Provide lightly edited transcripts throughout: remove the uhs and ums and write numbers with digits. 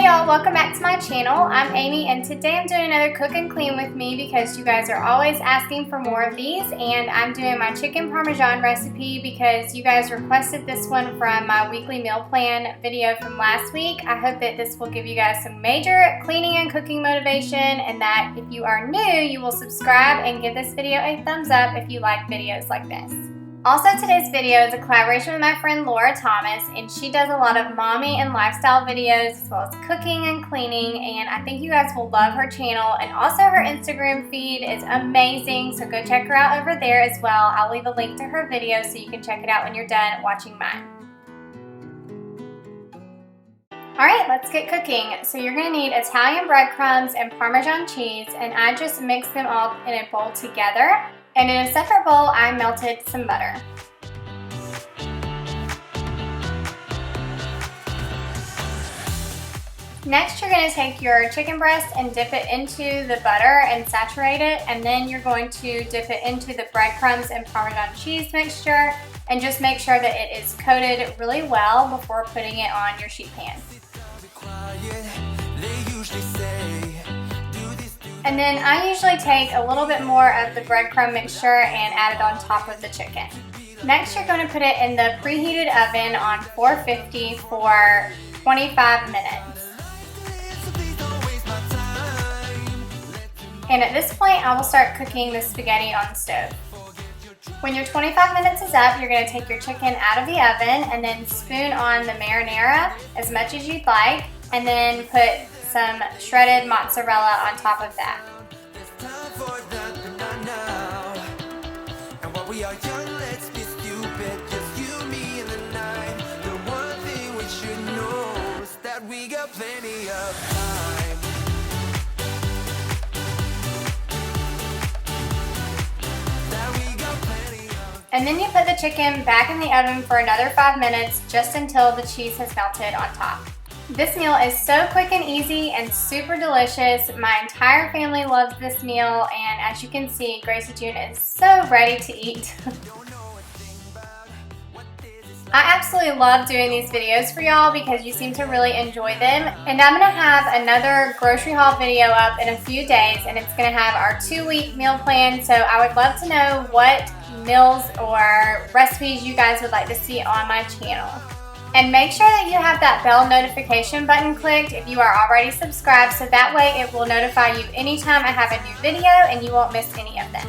Hey y'all, welcome back to my channel. I'm Amy and today I'm doing another cook and clean with me because you guys are always asking for more of these, and I'm doing my chicken parmesan recipe because you guys requested this one from my weekly meal plan video from last week. I hope that this will give you guys some major cleaning and cooking motivation, and that if you are new, you will subscribe and give this video a thumbs up if you like videos like this. Also, today's video is a collaboration with my friend Laura Thomas, and she does a lot of mommy and lifestyle videos as well as cooking and cleaning, and I think you guys will love her channel. And also her Instagram feed is amazing, so go check her out over there as well. I'll leave a link to her video so you can check it out when you're done watching mine. Alright, let's get cooking. So you're going to need Italian breadcrumbs and Parmesan cheese, and I just mix them all in a bowl together. And in a separate bowl, I melted some butter. Next, you're going to take your chicken breast and dip it into the butter and saturate it. And then you're going to dip it into the breadcrumbs and Parmesan cheese mixture. And just make sure that it is coated really well before putting it on your sheet pan. And then I usually take a little bit more of the breadcrumb mixture and add it on top of the chicken. Next, you're going to put it in the preheated oven on 450 for 25 minutes. And at this point, I will start cooking the spaghetti on the stove. When your 25 minutes is up, you're going to take your chicken out of the oven and then spoon on the marinara as much as you'd like, and then put some shredded mozzarella on top of that. And then you put the chicken back in the oven for another 5 minutes, just until the cheese has melted on top. This meal is so quick and easy and super delicious. My entire family loves this meal, and as you can see, Gracie June is so ready to eat. I absolutely love doing these videos for y'all because you seem to really enjoy them. And I'm going to have another grocery haul video up in a few days, and it's going to have our 2-week meal plan. So I would love to know what meals or recipes you guys would like to see on my channel. And make sure that you have that bell notification button clicked if you are already subscribed, so that way it will notify you anytime I have a new video and you won't miss any of them.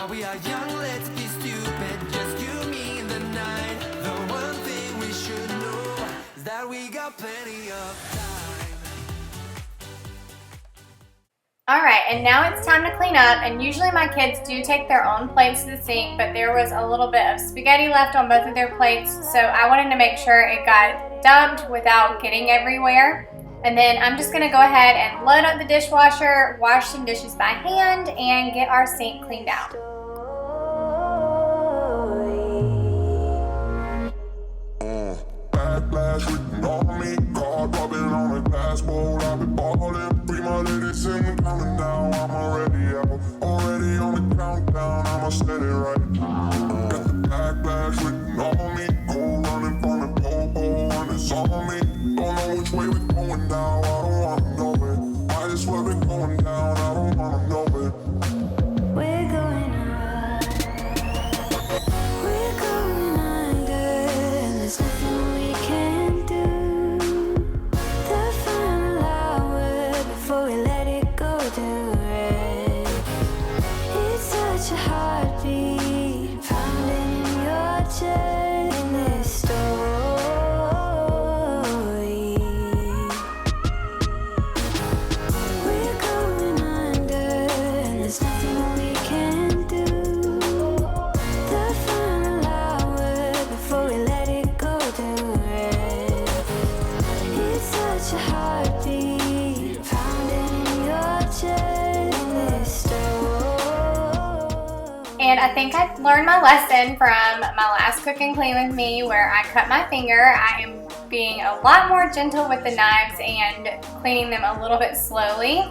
We are young, let's be stupid, just you, me, and the night. The one thing we should know is that we got plenty of time. Alright, and now it's time to clean up, and usually my kids do take their own plates to the sink, but there was a little bit of spaghetti left on both of their plates, so I wanted to make sure it got dumped without getting everywhere. And then I'm just going to go ahead and load up the dishwasher, wash some dishes by hand, and get our sink cleaned out. Backlash written on me, card rubbing on a glass bowl. I've been ballin', free my ladies in counting down. I'm already out, already on the countdown. I'ma set it right. Got the backlash written on me, go running from the pole, and it's on me. Don't know which way we're going now, I don't wanna know it. I just swear we're going down, I don't wanna know it. We're going up, we're going under, and there's nothing we can do. The final hour before we let it go to rest. It's such a heartbeat pounding in your chest in this story. We're going under, and there's nothing we can do. The final hour before we let it go to rest. It's such a heartbeat pounding in your chest in this story. And I think I learned my lesson from my last cook and clean with me where I cut my finger. I am being a lot more gentle with the knives and cleaning them a little bit slowly.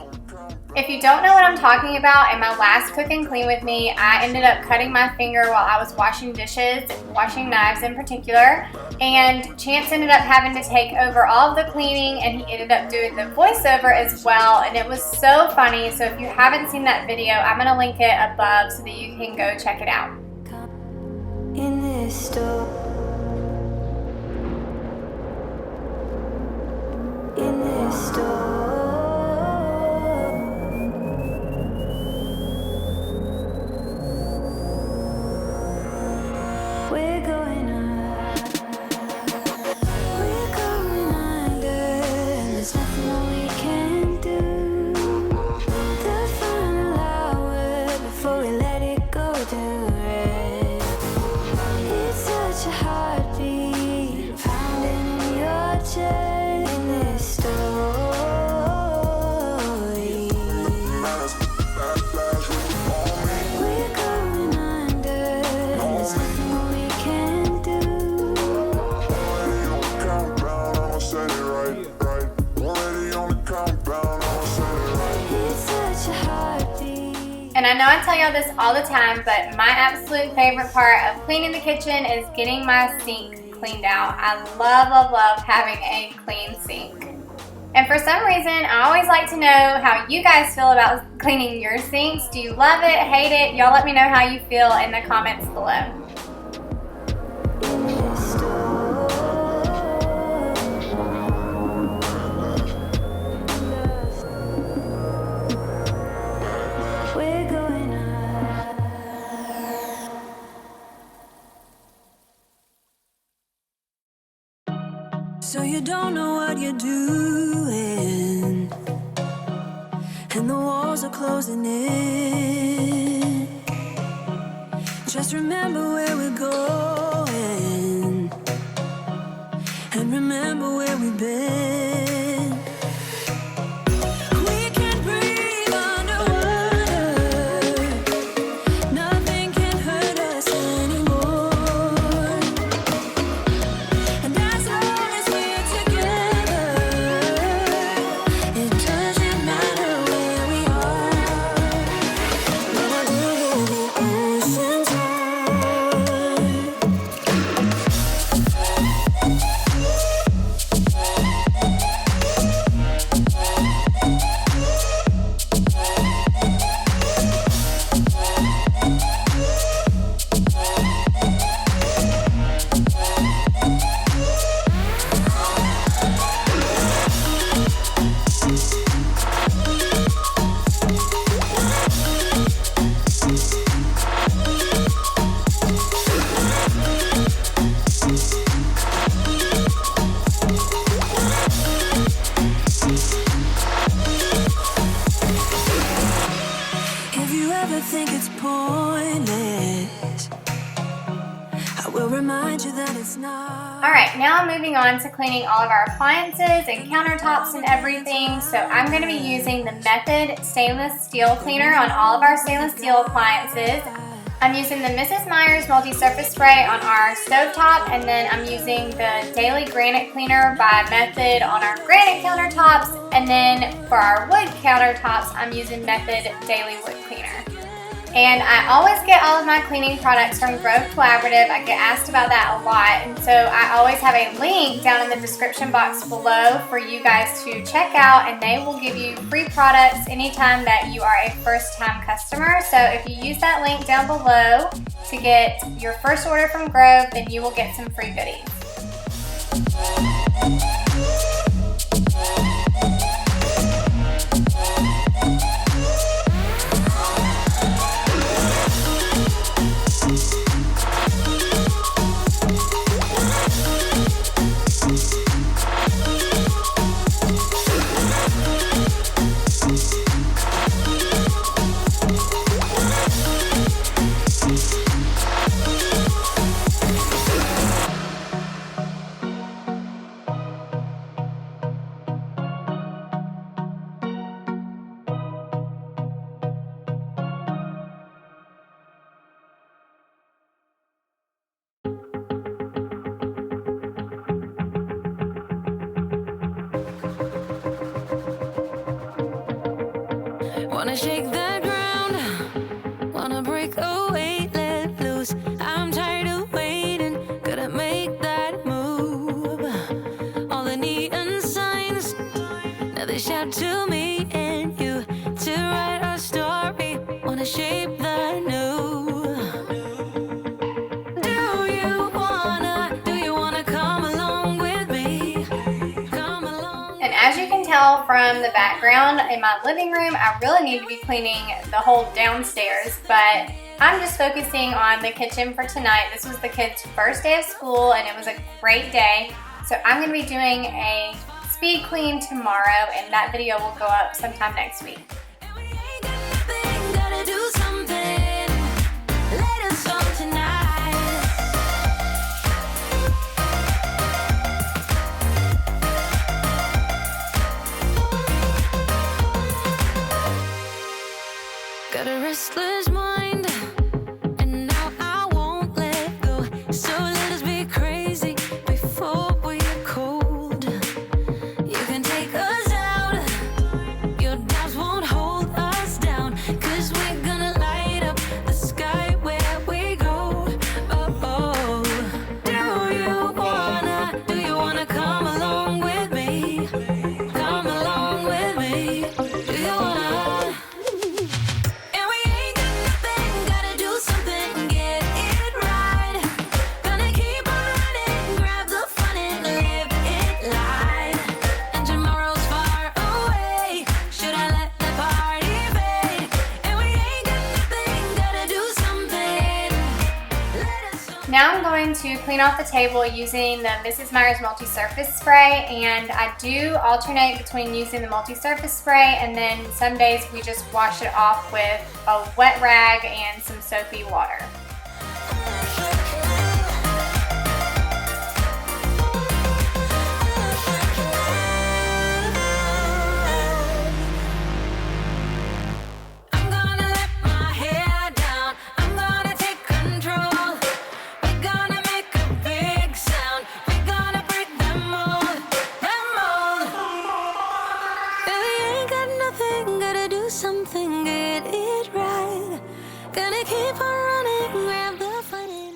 If you don't know what I'm talking about, in my last cook and clean with me, I ended up cutting my finger while I was washing dishes, washing knives in particular, and Chance ended up having to take over all of the cleaning, and he ended up doing the voiceover as well, and it was so funny. So if you haven't seen that video, I'm going to link it above so that you can go check it out. In this store, in this store. We're going up, we're going under, and there's nothing that we can do. The final hour before we let it go to rest. It's such a heartbeat pounding in your chest in this story. We're going under, and there's nothing that we can do. Already on the countdown, I'ma set it right. Already on the countdown, I'ma set it right. It's such a heartbeat. And I know I tell y'all this all the time, but my absolute favorite part of cleaning the kitchen is getting my sink cleaned out. I love, love, love having a clean sink. And for some reason, I always like to know how you guys feel about cleaning your sinks. Do you love it, hate it? Y'all let me know how you feel in the comments below. In this store, we're going up. So you don't know what you're doing, and the walls are closing in. Just remember where we're going, and remember where we've been. We can breathe underwater. Nothing can hurt us anymore. And as long as we're together, it doesn't matter where we are. When I look at the ocean's heart, if you ever think it's pointless, I will remind you that it's not. Alright, now I'm moving on to cleaning all of our appliances and countertops and everything. So I'm going to be using the Method stainless steel cleaner on all of our stainless steel appliances. I'm using the Mrs. Meyer's multi-surface spray on our stovetop, and then I'm using the Daily Granite Cleaner by Method on our granite countertops, and then for our wood countertops, I'm using Method Daily Wood Cleaner. And I always get all of my cleaning products from Grove Collaborative. I get asked about that a lot, and so I always have a link down in the description box below for you guys to check out, and they will give you free products anytime that you are a first-time customer. So if you use that link down below to get your first order from Grove, then you will get some free goodies. Wanna shake the ground, wanna break away, let loose. I'm tired of waiting, gotta make that move. All the neon signs, now they shout to me and you to write our story. Wanna shape the new. Do you wanna come along with me? Come along. And as you can tell from the background in my living room, I really need to be cleaning the whole downstairs, but I'm just focusing on the kitchen for tonight. This was the kids' first day of school and it was a great day. So I'm gonna be doing a speed clean tomorrow and that video will go up sometime next week. Got a restless mind, and now I won't let go. So let us be crazy before we are cold. You can take us out, your doubts won't hold us down. 'Cause we're gonna light up the sky where we go. Oh, oh. Do you wanna come along with me? Come along with me. Do you wanna? Now I'm going to clean off the table using the Mrs. Meyer's multi-surface spray, and I do alternate between using the multi-surface spray and then some days we just wash it off with a wet rag and some soapy water.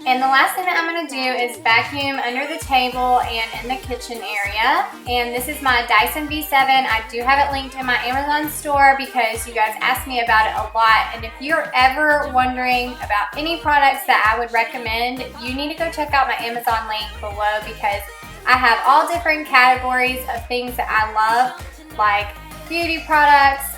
And the last thing that I'm going to do is vacuum under the table and in the kitchen area. And this is my Dyson V7. I do have it linked in my Amazon store because you guys ask me about it a lot. And if you're ever wondering about any products that I would recommend, you need to go check out my Amazon link below because I have all different categories of things that I love, like beauty products,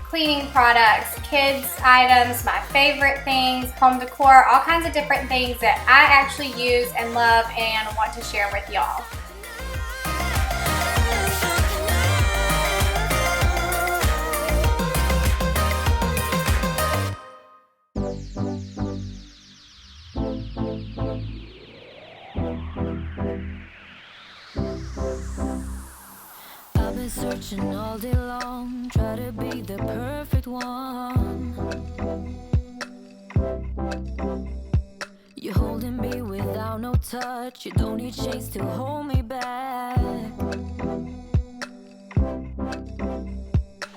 cleaning products, kids items, my favorite things, home decor, all kinds of different things that I actually use and love and want to share with y'all. Searching all day long, try to be the perfect one. You're holding me without no touch. You don't need shades to hold me back.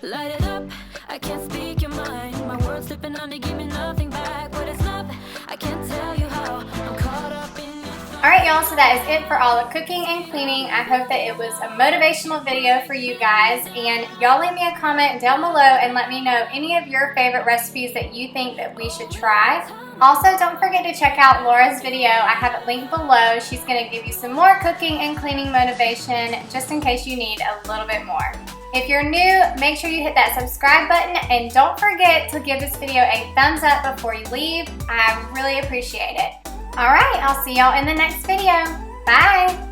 Light it up, I can't speak your mind. My words slipping under, give me nothing back. But it's love, I can't tell you how. I'm caught up in. Alright y'all, so that is it for all the cooking and cleaning. I hope that it was a motivational video for you guys, and y'all leave me a comment down below and let me know any of your favorite recipes that you think that we should try. Also, don't forget to check out Laura's video. I have it linked below. She's going to give you some more cooking and cleaning motivation just in case you need a little bit more. If you're new, make sure you hit that subscribe button and don't forget to give this video a thumbs up before you leave. I really appreciate it. Alright, I'll see y'all in the next video. Bye!